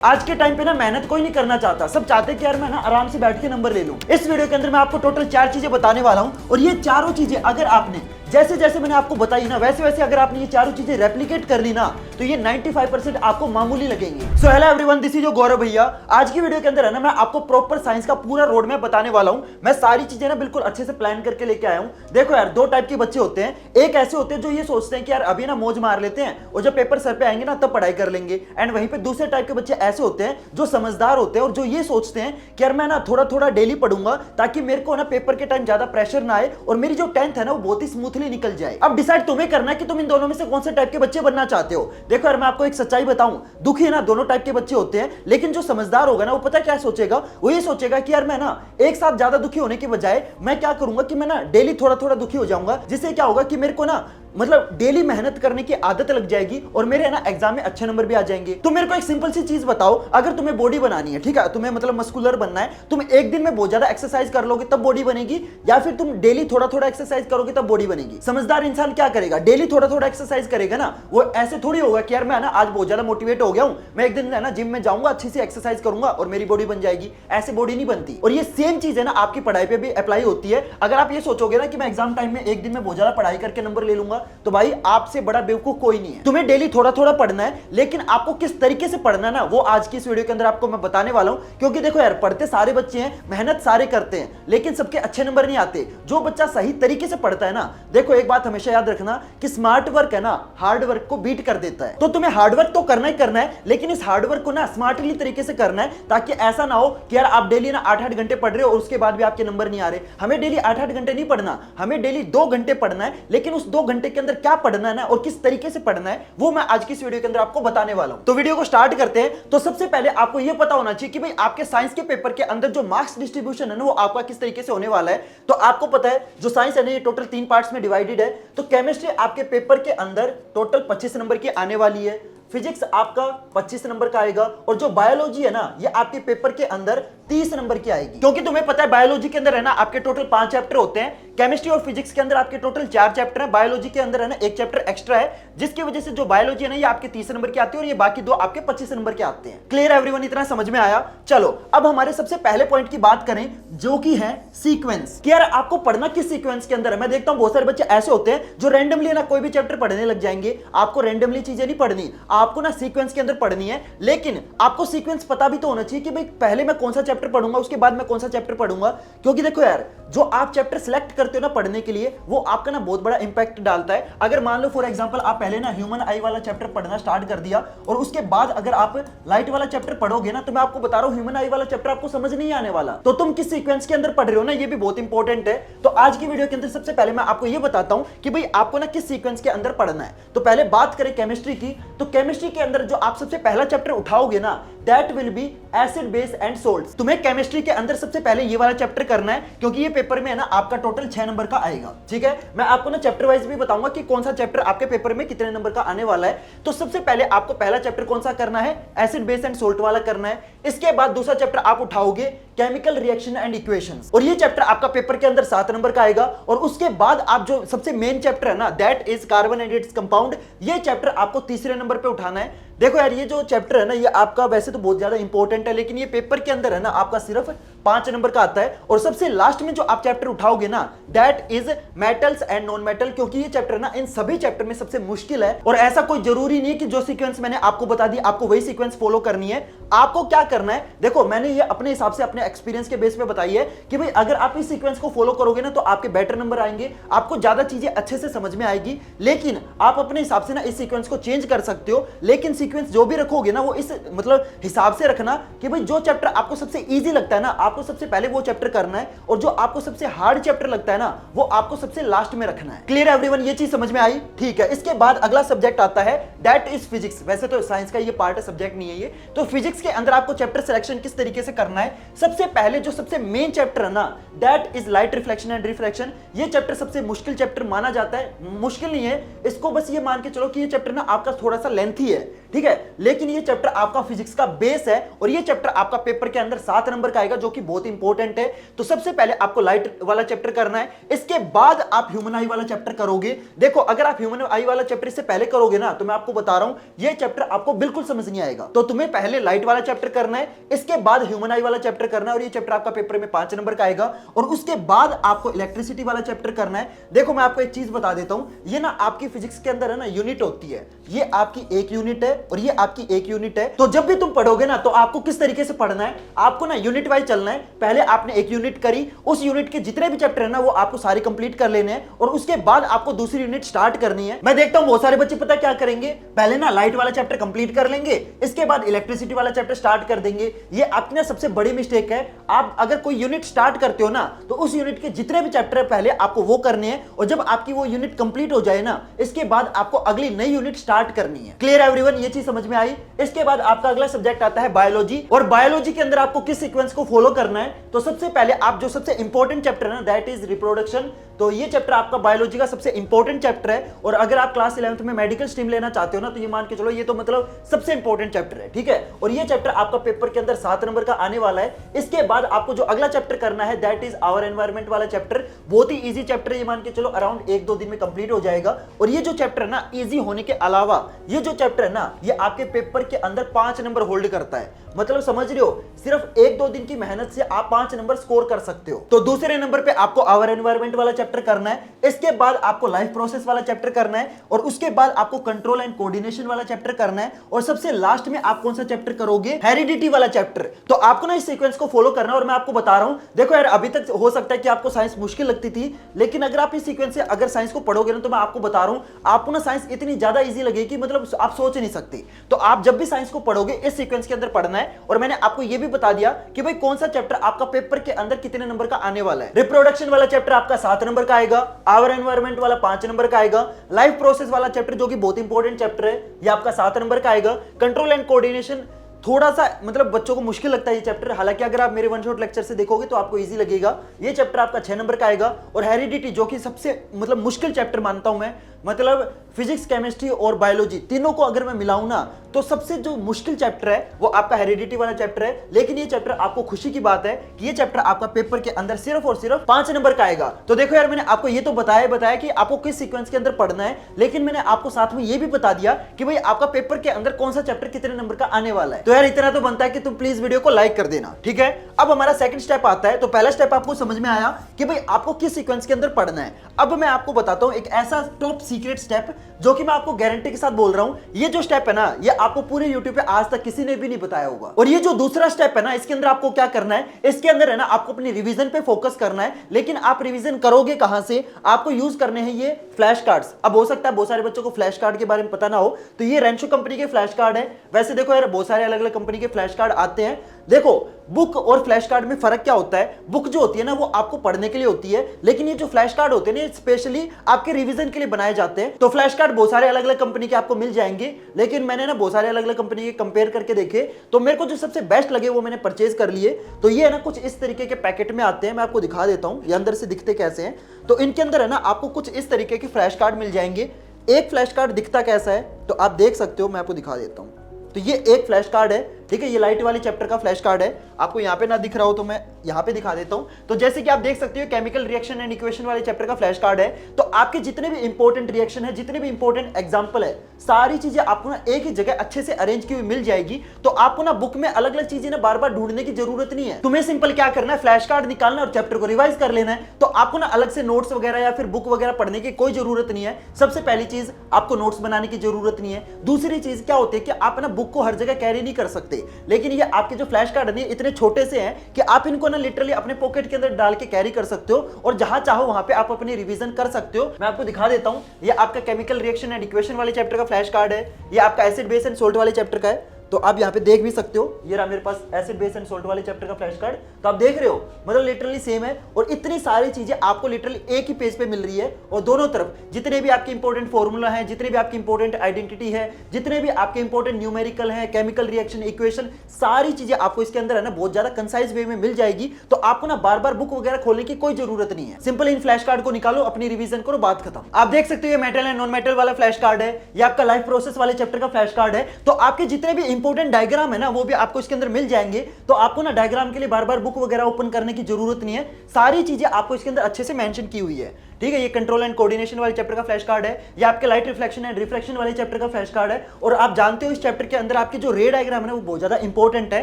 आज के टाइम पे ना मेहनत कोई नहीं करना चाहता, सब चाहते कि यार मैं ना आराम से बैठ के नंबर ले लूं। इस वीडियो के अंदर मैं आपको टोटल 4 चीजें बताने वाला हूं और ये चारों चीजें अगर आपने जैसे जैसे मैंने आपको बताई ना वैसे वैसे अगर आपने ये चारों चीजें रेप्लिकेट कर ली ना तो ये 95% आपको मामूली लगेंगे। So hello everyone, this is your Gaurav भैया। आज की वीडियो के अंदर है ना मैं आपको प्रॉपर साइंस का पूरा रोड मैप बताने वाला हूं। मैं सारी चीजें ना बिल्कुल अच्छे से प्लान करके लेके आया हूं। देखो यार, दो टाइप के बच्चे होते हैं। एक ऐसे होते हैं जो ये सोचते हैं कि यार अभी ना मौज मार लेते हैं और जब पेपर सर पे आएंगे ना तब पढ़ाई कर लेंगे। एंड वहीं पे दूसरे टाइप के बच्चे ऐसे होते हैं जो समझदार होते हैं और जो ये सोचते हैं कि यार मैं ना थोड़ा थोड़ा डेली पढ़ूंगा ताकि मेरे को ना पेपर के टाइम ज्यादा प्रेशर ना आए और मेरी जो 10th है ना वो बहुत ही स्मूथली निकल जाए। अब डिसाइड तुम्हें करना है कि तुम इन दोनों में से कौन से टाइप के बच्चे बनना चाहते हो। देखो यार, मैं आपको एक सच्चाई बताऊं, दुखी है ना दोनों टाइप के बच्चे होते हैं, लेकिन जो समझदार होगा ना वो पता क्या सोचेगा, वो ये सोचेगा कि यार मैं ना एक साथ ज्यादा दुखी होने के बजाय मैं क्या करूंगा कि मैं ना डेली थोड़ा थोड़ा दुखी हो जाऊंगा, जिससे क्या होगा कि मेरे को ना मतलब डेली मेहनत करने की आदत लग जाएगी और मेरे ना एग्जाम में अच्छे नंबर भी आ जाएंगे। तो मेरे को एक सिंपल सी चीज बताओ, अगर तुम्हें बॉडी बनानी है, ठीक है, तुम्हें मतलब मस्कुलर बनना है, तुम एक दिन में बहुत ज्यादा एक्सरसाइज कर लोगे तब बॉडी बनेगी, या फिर तुम डेली थोड़ा थोड़ा एक्सरसाइज करोगे तब बॉडी बनेगी। समझदार इंसान क्या करेगा, डेली थोड़ा थोड़ा एक्सरसाइज करेगा ना। वो ऐसे थोड़ी होगा कि यार मैं ना आज बहुत ज्यादा मोटिवेट हो गया हूं, मैं एक दिन है ना जिम में जाऊंगा, अच्छी सी एक्सरसाइज करूंगा और मेरी बॉडी बन जाएगी। ऐसे बॉडी नहीं बनती। और ये सेम चीज है ना आपकी पढ़ाई पे भी अप्लाई होती है। अगर आप ये सोचोगे ना कि मैं एग्जाम टाइम में एक दिन में बहुत ज्यादा पढ़ाई करके नंबर ले लूंगा, तो भाई आपसे बड़ा बेवकूफ कोई नहीं है। तुम्हें डेली थोड़ा थोड़ा पढ़ना है, लेकिन आपको किस तरीके से पढ़ना है ना वो आज की इस वीडियो के अंदर आपको मैं बताने वाला हूं। क्योंकि देखो यार, पढ़ते सारे बच्चे हैं, मेहनत सारे करते हैं, लेकिन सबके अच्छे नंबर नहीं आते। जो बच्चा सही तरीके से पढ़ता है ना, देखो एक बात हमेशा याद रखना कि स्मार्ट वर्क है ना हार्ड वर्क को बीट कर देता है। तो तुम्हें हार्ड वर्क तो करना ही करना है, लेकिन इस हार्ड वर्क को ना स्मार्टली तरीके से करना है, ताकि ऐसा ना हो कि यार आप डेली ना 8-8 घंटे पढ़ रहे हो और उसके बाद भी आपके नंबर नहीं आ रहे। हमें डेली 8-8 घंटे नहीं पढ़ना, हमें डेली 2 घंटे पढ़ना है, लेकिन उस 2 घंटे के अंदर क्या पढ़ना है ना और किस तरीके से पढ़ना है वो मैं आज की इस वीडियो के अंदर आपको बताने वाला हूं। तो वीडियो को स्टार्ट करते हैं। तो सबसे पहले आपको यह पता होना चाहिए कि भाई आपके साइंस के पेपर के अंदर जो मार्क्स डिस्ट्रीब्यूशन है ना वो आपका किस तरीके से होने वाला है। तो आपको पता है जो साइंस है ना ये टोटल 3 पार्ट्स में डिवाइडेड है। तो केमिस्ट्री आपके पेपर के अंदर टोटल 25 नंबर की आने वाली है, फिजिक्स आपका 25 नंबर का आएगा, और जो बायोलॉजी है ना ये आपके पेपर के अंदर 30 नंबर की आएगी। क्योंकि तुम्हें पता है बायोलॉजी के अंदर है ना आपके टोटल 5 चैप्टर होते हैं, केमिस्ट्री और फिजिक्स के अंदर आपके टोटल 4 चैप्टर है, बायोलॉजी के अंदर है ना 1 चैप्टर एक्स्ट्रा है, जिसकी वजह से जो बायोलॉजी है ना ये आपके 30 नंबर की आती है और ये बाकी 2 आपके 25 नंबर के आते हैं। क्लियर एवरीवन, इतना समझ में आया? चलो अब हमारे सबसे पहले पॉइंट की बात करें जो कि है सीक्वेंस। कि यार आपको पढ़ना किस सीक्वेंस के अंदर है। मैं देखता हूं बहुत सारे बच्चे ऐसे होते हैं जो रैंडमली ना कोई भी चैप्टर पढ़ने लग जाएंगे। आपको रैंडमली चीजें नहीं पढ़नी, आपको ना सीक्वेंस के अंदर पढ़नी है, लेकिन आपको सीक्वेंस पता भी तो होना चाहिए कि भाई पहले मैं कौन सा चैप्टर पढ़ूंगा, उसके बाद मैं कौन सा चैप्टर पढ़ूंगा। क्योंकि देखो यार, जो आप चैप्टर सिलेक्ट करते हो ना पढ़ने के लिए वो आपका ना बहुत बड़ा इंपैक्ट डालता है। अगर मान लो फॉर एग्जांपल आप पहले ना ह्यूमन आई वाला चैप्टर पढ़ना स्टार्ट कर दिया और उसके बाद अगर आप लाइट वाला चैप्टर पढ़ोगे ना, तो मैं आपको बता रहा हूं ह्यूमन आई वाला चैप्टर आपको समझ नहीं आने वाला। तो तुम किस सीक्वेंस के अंदर पढ़ रहे हो ना ये भी बहुत इंपॉर्टेंट है। तो आज की वीडियो के अंदर सबसे पहले मैं आपको ये बताता हूं कि भाई आपको ना किस सीक्वेंस के अंदर पढ़ना है। तो पहले बात करें केमिस्ट्री की, तो केमिस्ट्री के अंदर जो आप सबसे पहला चैप्टर उठाओगे ना that will be acid base and salts. तुम्हें केमिस्ट्री के अंदर सबसे पहले ये वाला चैप्टर करना है, क्योंकि ये पेपर में है ना आपका टोटल 6 नंबर का आएगा। ठीक है, मैं आपको ना चैप्टर वाइज भी बताऊंगा कि कौन सा चैप्टर आपके पेपर में कितने नंबर का आने वाला है। तो सबसे पहले आपको पहला चैप्टर कौन सा करना है, एसिड बेस एंड सोल्ट वाला करना है। इसके बाद दूसरा चैप्टर आप उठाओगे केमिकल रिएक्शन एंड इक्वेशंस, और ये चैप्टर आपका पेपर के अंदर 7 नंबर का आएगा। और उसके बाद आप जो सबसे मेन चैप्टर है ना that is carbon and its compound, ये चैप्टर आपको तीसरे नंबर पे उठाना है। देखो यार, ये जो चैप्टर है ना ये आपका वैसे तो बहुत ज्यादा इंपॉर्टेंट है, लेकिन ये पेपर के अंदर है ना आपका सिर्फ 5 नंबर का आता है। और सबसे लास्ट में जो आप चैप्टर उठाओगे ना that is metals and non metal, क्योंकि ये चैप्टर ना इन सभी चैप्टर में सबसे मुश्किल है। और ऐसा कोई जरूरी नहीं है कि जो सीक्वेंस मैंने आपको बता दी आपको वही सीक्वेंस फॉलो करनी है। आपको क्या करना है, देखो मैंने ये अपने हिसाब से अपने एक्सपीरियंस के बेस पे बताई है कि भाई अगर आप इस सीक्वेंस को फॉलो करोगे ना तो आपके बेटर नंबर आएंगे, आपको ज्यादा चीजें अच्छे से समझ में आएगी। लेकिन आप अपने हिसाब से ना इस सीक्वेंस को चेंज कर सकते हो, लेकिन सीक्वेंस जो भी रखोगे ना वो इस मतलब हिसाब से रखना कि भाई जो चैप्टर आपको सबसे इजी लगता है ना आपको सबसे पहले वो चैप्टर करना है, और जो आपको सबसे हार्ड चैप्टर लगता है ना वो आपको सबसे लास्ट में रखना है। क्लियर एवरीवन, ये चीज समझ में आई? ठीक है, इसके बाद अगला सब्जेक्ट आता है दैट इज फिजिक्स। वैसे तो साइंस का ये पार्ट है, सब्जेक्ट नहीं है ये। तो फिजिक्स के अंदर आपको चैप्टर सिलेक्शन किस तरीके से करना है, सबसे पहले जो सबसे मेन चैप्टर है ना that is light reflection and refraction. ये चैप्टर सबसे मुश्किल चैप्टर माना जाता है। मुश्किल नहीं है, इसको बस ये मान के चलो कि ये चैप्टर ना आपका थोड़ा सा लेंथी है। ठीक है, लेकिन ये चैप्टर आपका फिजिक्स का बेस है और ये चैप्टर आपका पेपर के अंदर 7 नंबर का आएगा, जो कि बहुत इंपॉर्टेंट है। तो सबसे पहले आपको लाइट वाला चैप्टर करना है, इसके बाद आप ह्यूमन आई वाला चैप्टर करोगे। देखो, अगर आप ह्यूमन आई वाला चैप्टर इससे पहले करोगे ना, तो मैं आपको बता रहा हूं ये चैप्टर आपको बिल्कुल समझ नहीं आएगा। तो तुम्हें पहले लाइट वाला चैप्टर करना है, इसके बाद ह्यूमन आई वाला चैप्टर करना है, और ये चैप्टर आपका पेपर में 5 नंबर का आएगा। और उसके बाद आपको इलेक्ट्रिसिटी वाला चैप्टर करना है। देखो, मैं आपको एक चीज बता देता हूं, ये ना आपकी फिजिक्स के अंदर है ना यूनिट होती है, ये आपकी एक यूनिट है और ये आपकी एक यूनिट है। तो जब भी तुम पढ़ोगे ना, तो आपको किस तरीके से पढ़ना है, आपको ना यूनिट वाइज चलना है। पहले आपने एक यूनिट करी, उस यूनिट के जितने भी चैप्टर है ना वो आपको सारे कंप्लीट कर लेने हैं, और उसके बाद आपको दूसरी यूनिट स्टार्ट करनी है। मैं देखता हूं बहुत सारे बच्चे पता क्या करेंगे, पहले ना लाइट वाला चैप्टर कंप्लीट कर लेंगे, इसके बाद इलेक्ट्रिसिटी वाला चैप्टर स्टार्ट कर देंगे। ये अपना सबसे बड़ी मिस्टेक है। आप अगर कोई यूनिट स्टार्ट करते हो ना, तो उस यूनिट के जितने भी चैप्टर है पहले आपको वो करने हैं, और जब आपकी वो यूनिट कंप्लीट हो जाए ना, इसके बाद आपको अगली नई यूनिट स्टार्ट करनी है। क्लियर एवरीवन, ये चीज समझ में आई। इसके बाद आपका अगला सब्जेक्ट आता है बायोलॉजी, और बायोलॉजी के अंदर आपको किस सीक्वेंस को फॉलो करना है। तो सबसे पहले आप जो सबसे इंपॉर्टेंट चैप्टर है ना, दैट इज रिप्रोडक्शन। तो ये चैप्टर आपका बायोलॉजी का सबसे इंपॉर्टेंट चैप्टर है, और अगर आप क्लास 11th में मेडिकल स्ट्रीम लेना चाहते हो ना, तो ये मान के चलो ये तो मतलब सबसे इंपॉर्टेंट चैप्टर है, ठीक है। और ये चैप्टर आपका पेपर के अंदर 7 नंबर का आने वाला है। इसके बाद आपको जो अगला चैप्टर करना है, दैट इज आवर एनवायरमेंट वाला चैप्टर। बहुत ही इजी चैप्टर है, ये मान के चलो अराउंड 1-2 दिन में कंप्लीट हो जाएगा। और ये जो चैप्टर है ना, इजी होने के अलावा ये जो चैप्टर है ना, ये आपके पेपर के अंदर 5 नंबर होल्ड करता है। मतलब समझ रहे हो, सिर्फ 1-2 दिन की मेहनत से आप 5 नंबर स्कोर कर सकते हो। तो दूसरे नंबर पे आपको आवर एनवायरमेंट वाला चैप्टर करना है, इसके बाद आपको लाइफ प्रोसेस वाला चैप्टर करना है, और उसके बाद आपको कंट्रोल एंड कोऑर्डिनेशन वाला चैप्टर करना है, और सबसे लास्ट में आप कौन सा चैप्टर करोगे, हेरिडिटी वाला चैप्टर। तो आपको ना इस सीक्वेंस को फॉलो करना है। और मैं आपको बता रहा हूं, देखो यार, अभी तक हो सकता है कि आपको साइंस मुश्किल लगती थी, लेकिन अगर आप इस सीक्वेंस से अगर साइंस को पढ़ोगे ना, तो मैं आपको बता रहा हूं, आपको ना साइंस इतनी ज्यादा इजी लगेगी, मतलब आप सोच नहीं सकते। तो आप जब भी साइंस को पढ़ोगे, इस सीक्वेंस के अंदर पढ़ना है। और मैंने आपको ये भी बता दिया कि भाई कौन सा चैप्टर आपका पेपर के अंदर कितने नंबर का आने वाला है। रिप्रोडक्शन वाला चैप्टर आपका 7 नंबर का आएगा, आवर एनवायरमेंट वाला 5 नंबर का आएगा, लाइफ प्रोसेस वाला चैप्टर जो कि बहुत इंपॉर्टेंट चैप्टर है, ये आपका 7 नंबर का आएगा। कंट्रोल एंड कोऑर्डिनेशन थोड़ा सा मतलब बच्चों को मुश्किल लगता है ये चैप्टर, हालांकि अगर आप मेरे वन शॉट लेक्चर से देखोगे तो आपको इजी लगेगा। ये चैप्टर आपका 6 नंबर का आएगा। और हेरिडिटी जो कि सबसे मतलब मुश्किल चैप्टर मानता हूं मैं, मतलब फिजिक्स, केमिस्ट्री और बायोलॉजी तीनों को अगर मैं मिलाऊं ना, तो सबसे जो मुश्किल चैप्टर है वो आपका हेरिडिटी वाला चैप्टर है। लेकिन ये चैप्टर आपको खुशी की बात है कि ये चैप्टर आपका पेपर के अंदर सिर्फ और सिर्फ 5 नंबर का आएगा। तो देखो यार, मैंने आपको ये तो बताया कि आपको किस सीक्वेंस के अंदर पढ़ना है, लेकिन मैंने आपको साथ में ये भी बता दिया कि भाई आपका पेपर के अंदर कौन सा चैप्टर कितने नंबर का आने वाला है। तो यार इतना तो बनता है कि तुम प्लीज वीडियो को लाइक कर देना, ठीक है। अब हमारा सेकंड स्टेप आता है। तो पहला स्टेप आपको समझ में आया कि भाई आपको किस सीक्वेंस के अंदर पढ़ना है। अब मैं आपको बताता हूं एक ऐसा टॉप सीक्रेट स्टेप जो कि मैं आपको गारंटी के साथ बोल रहा हूं, ये जो स्टेप है ना, ये आपको पूरे YouTube पे आज तक किसी ने भी नहीं बताया होगा। और ये जो दूसरा स्टेप है ना, इसके अंदर आपको क्या करना है, इसके अंदर है ना आपको अपनी रिवीजन पे फोकस करना है। लेकिन आप रिवीजन करोगे कहां से, आपको यूज करने हैं ये फ्लैश कार्ड्स। अब हो सकता है बहुत सारे बच्चों को फ्लैश कार्ड के बारे में पता ना हो, तो ये रेंशो कंपनी के फ्लैश कार्ड है। वैसे देखो यार, बहुत सारे अलग अलग कंपनी के फ्लैश कार्ड आते हैं। देखो, बुक और फ्लैश कार्ड में फर्क क्या होता है, बुक जो होती है ना वो आपको पढ़ने के लिए होती है, लेकिन ये जो फ्लैश कार्ड होते हैं ना, स्पेशली आपके रिवीजन के लिए बनाए जाते हैं। तो फ्लैश कार्ड बहुत सारे अलग अलग कंपनी के आपको मिल जाएंगे, लेकिन मैंने ना बहुत सारे अलग अलग कंपनी के कंपेयर करके देखे, तो मेरे को जो सबसे बेस्ट लगे वो मैंने परचेज कर लिए। तो ये है ना कुछ इस तरीके के पैकेट में आते हैं, मैं आपको दिखा देता हूं ये अंदर से दिखते कैसे हैं। तो इनके अंदर है ना आपको कुछ इस तरीके के फ्लैश कार्ड मिल जाएंगे। एक फ्लैश कार्ड दिखता कैसा है तो आप देख सकते हो, मैं आपको दिखा देता हूं। तो ये एक फ्लैश कार्ड है, ठीक है, ये लाइट वाले चैप्टर का फ्लैश कार्ड है। आपको यहाँ पे ना दिख रहा हो तो मैं यहाँ पे दिखा देता हूँ। तो जैसे कि आप देख सकते हो, केमिकल रिएक्शन एंड इक्वेशन वाले चैप्टर का फ्लैश कार्ड है। तो आपके जितने भी इंपॉर्टेंट रिएक्शन है, जितने भी इंपॉर्टेंट एग्जांपल है, सारी चीजें आपको ना एक ही जगह अच्छे से अरेंज की हुई मिल जाएगी। तो आपको ना बुक में अलग अलग चीजें ना बार बार ढूंढने की जरूरत नहीं है। तुम्हें सिंपल क्या करना है, फ्लैश कार्ड निकालना और चैप्टर को रिवाइज कर लेना है। तो आपको ना अलग से नोट्स वगैरह या फिर बुक वगैरह पढ़ने की कोई जरूरत नहीं है। सबसे पहली चीज, आपको नोट्स बनाने की जरूरत नहीं है। दूसरी चीज क्या होती है कि आप ना बुक को हर जगह कैरी नहीं कर सकते, लेकिन ये आपके जो फ्लैश कार्ड है इतने छोटे से हैं कि आप इनको ना लिटरली अपने पॉकेट के अंदर डाल के कैरी कर सकते हो, और जहां चाहो वहां पे आप अपनी रिवीजन कर सकते हो। मैं आपको दिखा देता हूं, ये आपका केमिकल रिएक्शन एंड इक्वेशन वाले चैप्टर का फ्लैश कार्ड है, ये आपका एसिड बेस एंड सोल्ट वाले चैप्टर का है। तो आप यहाँ पे देख भी सकते हो, ये रहा मेरे पास एसिड बेस एंड सोल्ट वाले चैप्टर का फ्लैश कार्ड। तो आप देख रहे हो मतलब लिटरली सेम है, और इतनी सारी चीजें आपको लिटरली एक ही पेज पे मिल रही है, और दोनों तरफ जितने भी आपके इंपॉर्टेंट फॉर्मूला है, जितने भी आपकी इंपॉर्टेंट आइडेंटिटी है, जितने भी आपके इंपॉर्टेंट न्यूमेरिकल है, केमिकल रिएक्शन, इक्वेशन, सारी चीजें आपको इसके अंदर है ना बहुत ज्यादा कंसाइज वे में मिल जाएगी। तो आपको ना बार बार बुक वगैरह खोलने की कोई जरूरत नहीं है, सिंपल इन फ्लैश कार्ड को निकालो, अपनी रिवीजन करो, बात खत्म। आप देख सकते हो ये मेटल एंड नॉन मेटल वाला फ्लैश कार्ड है, ये आपका लाइफ प्रोसेस वाले चैप्टर का फ्लैश कार्ड है। तो आपके जितने भी इंपॉर्टेंट डायग्राम है ना वो भी आपको इसके अंदर मिल जाएंगे। तो आपको ना डायग्राम के लिए बार बार बुक वगैरह ओपन करने की जरूरत नहीं है, सारी चीजें आपको इसके अंदर अच्छे से मेंशन की हुई है, ठीक है। ये कंट्रोल एंड कोऑर्डिनेशन वाले चैप्टर का फ्लैश कार्ड है, ये आपके लाइट रिफ्लेक्शन एंड रिफ्रैक्शन वाले चैप्टर का फ्लैश कार्ड है। और आप जानते हो इस चैप्टर के अंदर आपके जो रे डायग्राम है ना वो बहुत ज्यादा इंपॉर्टेंट है।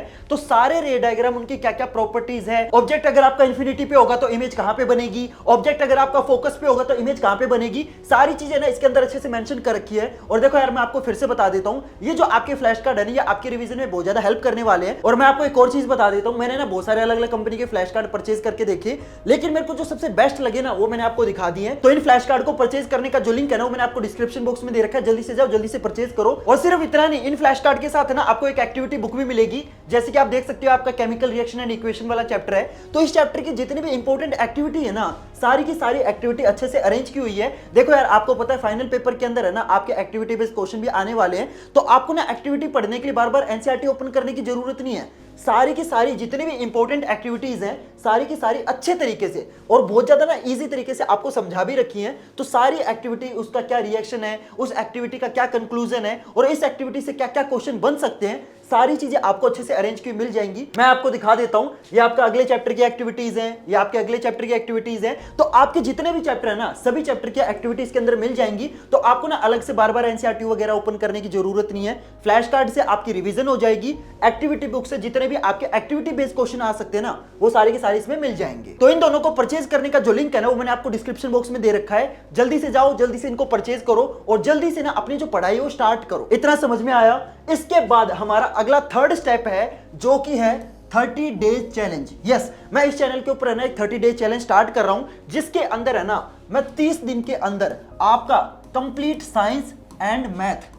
तो सारे रे डायग्राम उनकी क्या क्या प्रॉपर्टीज है, ऑब्जेक्ट अगर आपका इंफिनिटी पे होगा तो इमेज कहां पे बनेगी, ऑब्जेक्ट अगर आपका फोकस पे होगा तो इमेज कहां पे बनेगी, सारी चीजें ना इसके अंदर अच्छे से मेंशन कर रखी है। और देखो यार मैं आपको फिर से बता देता हूं, ये जो आपके फ्लैश कार्ड है ना ये आपके रिवीजन में बहुत ज्यादा हेल्प करने वाले हैं। और मैं आपको एक और चीज बता देता हूं, मैंने ना बहुत सारे अलग अलग कंपनी के फ्लैश कार्ड परचेज करके देखे, लेकिन मेरे को जो सबसे बेस्ट लगे ना वो मैंने आपको दिखा दिए। तो इन फ्लैश कार्ड को परचेज करने का जो लिंक है ना वो मैंने आपको डिस्क्रिप्शन बॉक्स में दे रखा है, जल्दी से जाओ, जल्दी से परचेज करो। और सिर्फ इतना नहीं, इन फ्लैश कार्ड के साथ है ना आपको एक एक्टिविटी बुक भी मिलेगी, जैसे कि आप देख सकते हो आपका केमिकल रिएक्शन एंड इक्वेशन वाला चैप्टर है। तो इस चैप्टर की जितनी भी इंपॉर्टेंट एक्टिविटी है ना सारी की सारी एक्टिविटी अच्छे से अरेंज की हुई है। देखो यार आपको पता है फाइनल पेपर के अंदर है ना आपके एक्टिविटी बेस्ड क्वेश्चन भी आने वाले हैं, तो आपको ना एक्टिविटी पढ़ने के लिए बार बार एनसीईआरटी ओपन करने की जरूरत नहीं है। सारी की सारी जितनी भी इंपॉर्टेंट एक्टिविटीज हैं सारी की सारी अच्छे तरीके से और बहुत ज्यादा ना इजी तरीके से आपको समझा भी रखी है। तो सारी एक्टिविटी उसका क्या रिएक्शन है, उस एक्टिविटी का क्या कंक्लूजन है, और इस एक्टिविटी से क्या क्या क्वेश्चन बन सकते हैं, सारी चीजें आपको अच्छे से अरेंज की मिल जाएंगी। मैं आपको दिखा देता हूं, ये आपका अगले चैप्टर की एक्टिविटीज हैं, ये आपके अगले चैप्टर की एक्टिविटीज हैं। तो आपके जितने भी चैप्टर है ना सभी चैप्टर की एक्टिविटीज के अंदर मिल जाएंगी। तो आपको ना अलग से बार बार एनसीईआरटी वगैरह ओपन करने की जरूरत नहीं है, फ्लैश कार्ड से आपकी रिवीजन हो जाएगी। एक्टिविटी बुक से जितने भी आपके एक्टिविटी बेस्ड क्वेश्चन आ सकते हैं ना वो सारे के सारे इसमें मिल जाएंगे। तो इन दोनों को परचेज करने का जो लिंक है ना वो मैंने आपको डिस्क्रिप्शन बॉक्स में दे रखा है, जल्दी से जाओ, जल्दी से इनको परचेज करो और जल्दी से ना अपनी जो पढ़ाई है वो स्टार्ट करो। इतना समझ में आया? इसके बाद हमारा अगला थर्ड स्टेप है जो कि है 30 डेज चैलेंज। यस, मैं इस चैनल के ऊपर है ना एक 30 डेज चैलेंज स्टार्ट कर रहा हूं, जिसके अंदर है ना मैं 30 दिन के अंदर आपका complete science and math,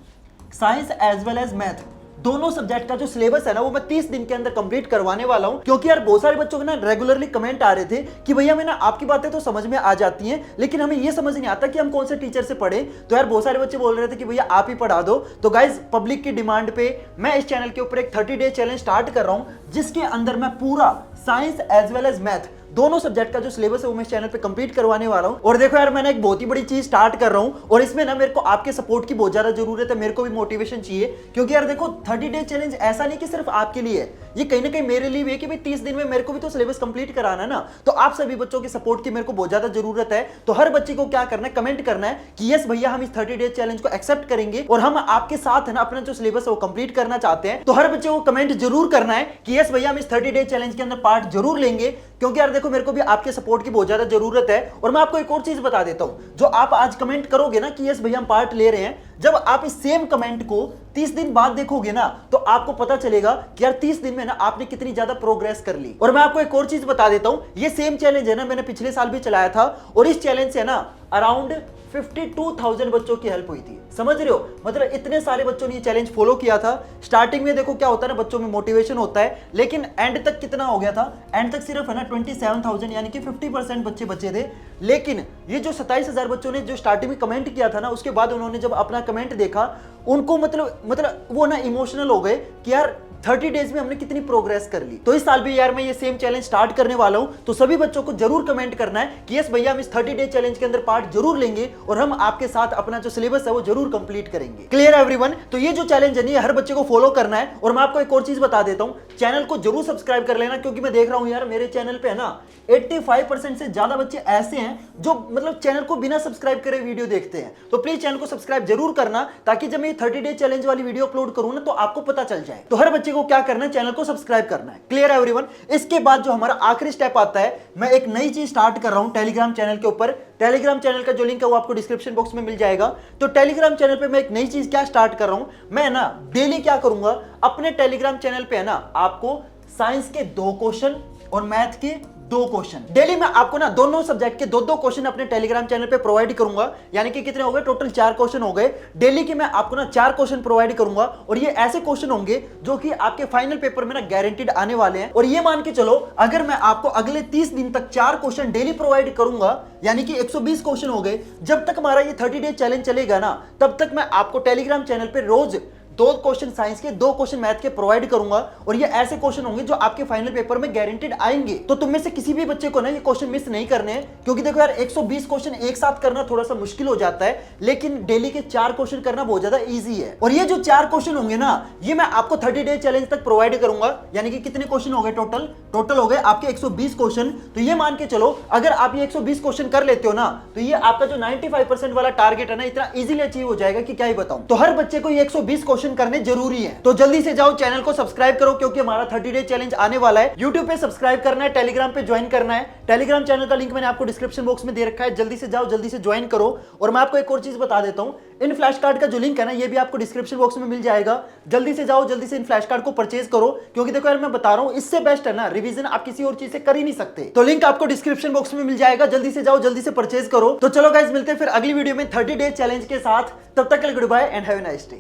science as well as math दोनों सब्जेक्ट का जो सिलेबस है ना वो मैं 30 दिन के अंदर कंप्लीट करवाने वाला हूं। क्योंकि यार बहुत सारे बच्चों के ना रेगुलरली कमेंट आ रहे थे कि भैया मैं ना आपकी बातें तो समझ में आ जाती हैं लेकिन हमें ये समझ नहीं आता कि हम कौन से टीचर से पढ़े। तो यार बहुत सारे बच्चे बोल रहे थे कि भैया आप ही पढ़ा दो। तो गाइज पब्लिक की डिमांड पे मैं इस चैनल के ऊपर एक 30 डे चैलेंज स्टार्ट कर रहा हूं, जिसके अंदर मैं पूरा science as well as math दोनों सब्जेक्ट का जो सिलेबस है वो मैं इस चैनल पे कंप्लीट करवाने वाला हूं। और देखो यार मैंने एक बहुत ही बड़ी चीज स्टार्ट कर रहा हूं और इसमें ना मेरे को आपके सपोर्ट की बहुत ज्यादा जरूरत है, मेरे को भी मोटिवेशन चाहिए। क्योंकि यार देखो 30 डे चैलेंज ऐसा नहीं कि सिर्फ आपके लिए है, ये कहीं ना कहीं मेरे लिए भी है कि भाई 30 दिन में मेरे को भी तो सिलेबस कंप्लीट कराना है ना। तो आप सभी बच्चों के सपोर्ट की मेरे को बहुत ज्यादा जरूरत है। तो हर बच्चे को क्या करना है, कमेंट करना है कि यस भैया हम इस 30 डे चैलेंज को एक्सेप्ट करेंगे और हम आपके साथ है ना अपना जो सिलेबस है वो कंप्लीट करना चाहते हैं। तो हर बच्चे को कमेंट जरूर करना है कि यस भैया हम इस 30 डे चैलेंज के अंदर पार्ट जरूर लेंगे। क्योंकि यार देखो मेरे को भी आपके सपोर्ट की बहुत ज्यादा जरूरत है। और मैं आपको एक और चीज बता देता हूं, जो आप आज कमेंट करोगे ना कि यस भैया हम पार्ट ले रहे हैं, जब आप इस सेम कमेंट को 30 दिन बाद देखोगे ना तो आपको पता चलेगा कि यार 30 दिन में ना आपने कितनी ज्यादा प्रोग्रेस कर ली। और मैं आपको एक और चीज बता देता हूं, ये सेम चैलेंज है ना मैंने पिछले साल भी चलाया था और इस चैलेंज से ना अराउंड 52,000 बच्चों की हेल्प हुई थी। समझ रहे हो, मतलब इतने सारे बच्चों ने ये चैलेंज फॉलो किया था। स्टार्टिंग में देखो क्या होता है ना, बच्चों में मोटिवेशन होता है, लेकिन एंड तक कितना हो गया था, एंड तक सिर्फ है ना 27,000 यानी कि 50% बच्चे बचे थे। लेकिन ये जो 27,000 बच्चों ने जो स्टार्टिंग में कमेंट किया था ना, उसके बाद उन्होंने जब अपना कमेंट देखा उनको मतलब वो ना इमोशनल हो गए कि यार 30 डेज में हमने कितनी प्रोग्रेस कर ली। तो इस साल भी यार मैं ये सेम चैलेंज स्टार्ट करने वाला हूं। तो सभी बच्चों को जरूर कमेंट करना है कि यस भैया हम इस 30 डे चैलेंज के अंदर पार्ट जरूर लेंगे और हम आपके साथ अपना जो सिलेबस है वो जरूर कंप्लीट करेंगे। क्लियर है एवरीवन? तो ये जो चैलेंज है ये हर बच्चे को फॉलो करना है। और मैं आपको एक और चीज बता देता हूं, चैनल को जरूर सब्सक्राइब कर लेना, क्योंकि मैं देख रहा हूं यार मेरे चैनल पे है ना 85% से ज्यादा बच्चे ऐसे हैं जो मतलब चैनल को बिना सब्सक्राइब करे वीडियो देखते हैं। तो प्लीज चैनल को सब्सक्राइब जरूर करना, ताकि जब मैं 30 डे चैलेंज वाली वीडियो अपलोड करूं ना तो आपको पता चल जाए। तो हर बच्चे को क्या करना है, चैनल को सब्सक्राइब करना है। क्लियर है एवरीवन? इसके बाद जो हमारा आखिरी स्टेप आता है, मैं एक नई चीज स्टार्ट कर रहा हूं टेलीग्राम चैनल के ऊपर। टेलीग्राम चैनल का जो लिंक है वो आपको डिस्क्रिप्शन बॉक्स में मिल जाएगा। तो टेलीग्राम चैनल पे मैं एक नई चीज क्या स्टार्ट कर रहा हूं, मैं ना डेली क्या करूंगा, अपने टेलीग्राम चैनल पे है ना आपको साइंस के 2 क्वेश्चन और मैथ के 2 क्वेश्चन। डेली मैं आपको ना दोनों सब्जेक्ट के 2-2 क्वेश्चन अपने टेलीग्राम चैनल पे प्रोवाइड करूंगा, यानी कि कितने हो गए टोटल 4 क्वेश्चन हो गए। डेली के मैं आपको ना 4 क्वेश्चन प्रोवाइड करूंगा और ये ऐसे क्वेश्चन होंगे जो कि आपके फाइनल पेपर में ना गारंटीड आने वाले हैं। और ये मान के चलो अगर मैं आपको अगले 30 दिन तक 4 क्वेश्चन डेली प्रोवाइड करूंगा, यानी कि 120 क्वेश्चन हो गए। जब तक हमारा ये 30 डे चैलेंज चलेगा ना, तब तक मैं आपको टेलीग्राम चैनल पे रोज 2 क्वेश्चन साइंस के 2 क्वेश्चन मैथ के प्रोवाइड करूंगा और ये ऐसे क्वेश्चन होंगे जो आपके फाइनल पेपर में गारंटीड आएंगे। तो तुम में से किसी भी बच्चे को ना ये क्वेश्चन मिस नहीं करने हैं, क्योंकि देखो यार 120 क्वेश्चन एक साथ करना थोड़ा सा मुश्किल हो जाता है, लेकिन डेली के 4 क्वेश्चन करना बहुत ज्यादा इजी है। और ये जो 4 क्वेश्चन होंगे ना, ये मैं आपको 30 डे चैलेंज तक प्रोवाइड करूंगा, यानी कि कितने क्वेश्चन हो गए टोटल हो गए आपके 120 क्वेश्चन। तो ये मान के चलो अगर आप ये 120 क्वेश्चन कर लेते हो ना, तो ये आपका जो 95% वाला टारगेट है ना, इतना इजीली अचीव हो जाएगा कि क्या ही बताऊं। तो हर बच्चे को ये 120 क्वेश्चन करने जरूरी है। तो जल्दी से जाओ चैनल को सब्सक्राइब करो, क्योंकि हमारा 30 डे चैलेंज आने वाला है। YouTube पे सब्सक्राइब करना है, टेलीग्राम पे ज्वाइन करना है। टेलीग्राम चैनल का लिंक मैंने आपको डिस्क्रिप्शन बॉक्स में दे रखा है, जल्दी से जाओ, जल्दी से ज्वाइन करो। और मैं आपको एक और चीज बता देता हूं, इन फ्लैश कार्ड का जो लिंक है ना, ये भी आपको डिस्क्रिप्शन बॉक्स में मिल जाएगा। जल्दी से जाओ, जल्दी से इन फ्लैश कार्ड को परचेज करो, क्योंकि देखो यार मैं बता रहा हूं, इससे बेस्ट है ना रिवीजन आप किसी और चीज से कर ही नहीं सकते। तो लिंक आपको डिस्क्रिप्शन बॉक्स में मिल जाएगा, जल्दी से जाओ, जल्दी से परचेज करो। तो चलो गाइस, मिलते हैं फिर अगली वीडियो में 30 डे चैलेंज के साथ। तब तक के लिए good bye and have a nice day.